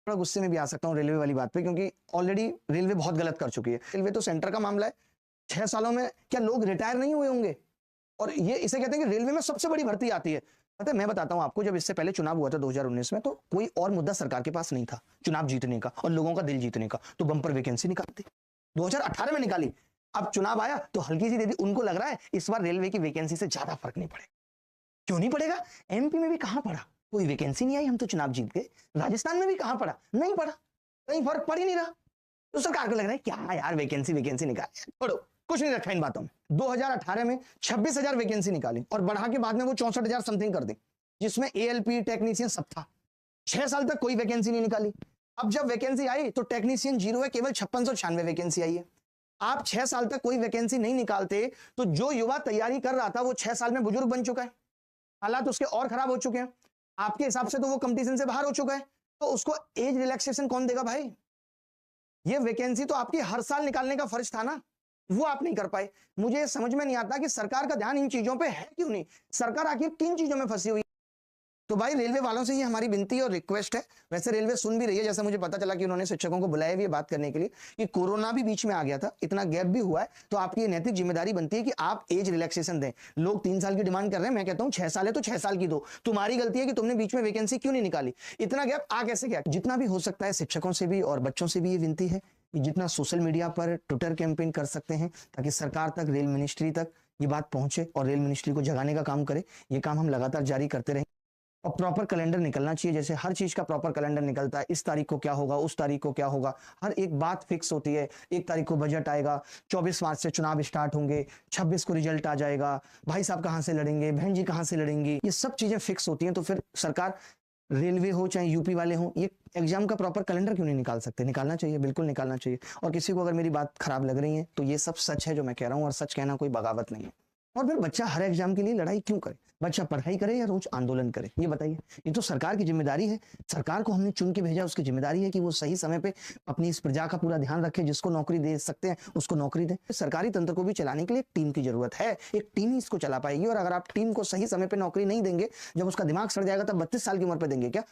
थोड़ा गुस्से में भी आ सकता हूँ रेलवे वाली बात पे, क्योंकि ऑलरेडी रेलवे बहुत गलत कर चुकी है। रेलवे तो सेंटर का मामला है, 6 सालों में क्या लोग रिटायर नहीं हुए होंगे? और ये इसे कहते हैं कि रेलवे में सबसे बड़ी भर्ती आती है। पता है, मैं बताता हूं आपको, जब इससे पहले चुनाव हुआ था 2019 में, तो कोई और मुद्दा सरकार के पास नहीं था चुनाव जीतने का और लोगों का दिल जीतने का, तो बम्पर वैकेंसी निकालते। 2018 में निकाली, अब चुनाव आया तो हल्की सी दे दी। उनको लग रहा है इस बार रेलवे की वैकेंसी से ज्यादा फर्क नहीं पड़ेगा। क्यों नहीं पड़ेगा? एमपी में भी कहां पड़ा, कोई वैकेंसी नहीं आई, हम तो चुनाव जीत गए। राजस्थान में भी कहां पड़ा, नहीं पड़ा, कहीं फर्क पड़ ही नहीं रहा। तो सरकार को लग रहा है क्या यार वैकेंसी निकाल, छोड़ो, कुछ नहीं रखा इन बातों में। 2018 में 26,000 वैकेंसी निकाली और बढ़ा के बाद में वो 64,000 समथिंग कर दी, जिसमें एएलपी टेक्नीशियन सब था। 6 साल तक कोई वैकेंसी नहीं निकाली। अब जब वैकेंसी आई तो टेक्नीशियन जीरो है, केवल 5696 वैकेंसी आई है। आप 6 साल तक कोई वैकेंसी नहीं निकालते तो जो युवा तैयारी कर रहा था वो 6 साल में बुजुर्ग बन चुका है, हालात उसके और खराब हो चुके हैं। आपके हिसाब से तो वो कंपटीशन से बाहर हो चुका है, तो उसको एज रिलैक्सेशन कौन देगा भाई? ये वैकेंसी तो आपकी हर साल निकालने का फर्ज था ना, वो आप नहीं कर पाए। मुझे समझ में नहीं आता कि सरकार का ध्यान इन चीजों पे है क्यों नहीं। सरकार आखिर किन चीजों में फंसी हुई? तो भाई रेलवे वालों से ये हमारी विनती और रिक्वेस्ट है। वैसे रेलवे सुन भी रही है, जैसा मुझे पता चला कि उन्होंने शिक्षकों को बुलाया भी है बात करने के लिए, कि कोरोना भी बीच में आ गया था, इतना गैप भी हुआ है, तो आपकी ये नैतिक जिम्मेदारी बनती है कि आप एज रिलैक्सेशन दें। लोग 3 साल की डिमांड कर रहे हैं, मैं कहता हूं 6 साल है तो 6 साल की दो। तुम्हारी गलती है कि तुमने बीच में वैकेंसी क्यों नहीं निकाली। इतना गैप आ कैसे गया? जितना भी हो सकता है शिक्षकों से भी और बच्चों से भी ये विनती है कि जितना सोशल मीडिया पर ट्विटर कैंपेन कर सकते हैं ताकि सरकार तक, रेल मिनिस्ट्री तक ये बात पहुंचे और रेल मिनिस्ट्री को जगाने का काम करे। ये काम हम लगातार जारी करते रहें और प्रॉपर कैलेंडर निकलना चाहिए, जैसे हर चीज का प्रॉपर कैलेंडर निकलता है। इस तारीख को क्या होगा, उस तारीख को क्या होगा, हर एक बात फिक्स होती है। 1 तारीख को बजट आएगा, 24 मार्च से चुनाव स्टार्ट होंगे, 26 को रिजल्ट आ जाएगा, भाई साहब कहां से लड़ेंगे, बहन जी कहां से लड़ेंगी, ये सब चीजें फिक्स होती हैं। तो फिर सरकार, रेलवे हो चाहे यूपी वाले हो, ये एग्जाम का प्रॉपर कैलेंडर क्यों नहीं निकाल सकते? निकालना चाहिए, बिल्कुल निकालना चाहिए। और किसी को अगर मेरी बात खराब लग रही है तो ये सब सच है जो मैं कह रहा हूँ, और सच कहना कोई बगावत नहीं है। और फिर बच्चा हर एग्जाम के लिए लड़ाई क्यों करे? बच्चा पढ़ाई करे या रोज आंदोलन करे, ये बताइए। ये तो सरकार की जिम्मेदारी है, सरकार को हमने चुन के भेजा, उसकी जिम्मेदारी है कि वो सही समय पे अपनी इस प्रजा का पूरा ध्यान रखे। जिसको नौकरी दे सकते हैं उसको नौकरी दें। सरकारी तंत्र को भी चलाने के लिए एक टीम की जरूरत है, एक टीम ही इसको चला पाएगी। और अगर आप टीम को सही समय पे नौकरी नहीं देंगे, जब उसका दिमाग सड़ जाएगा तब 32 साल की उम्र पे देंगे क्या?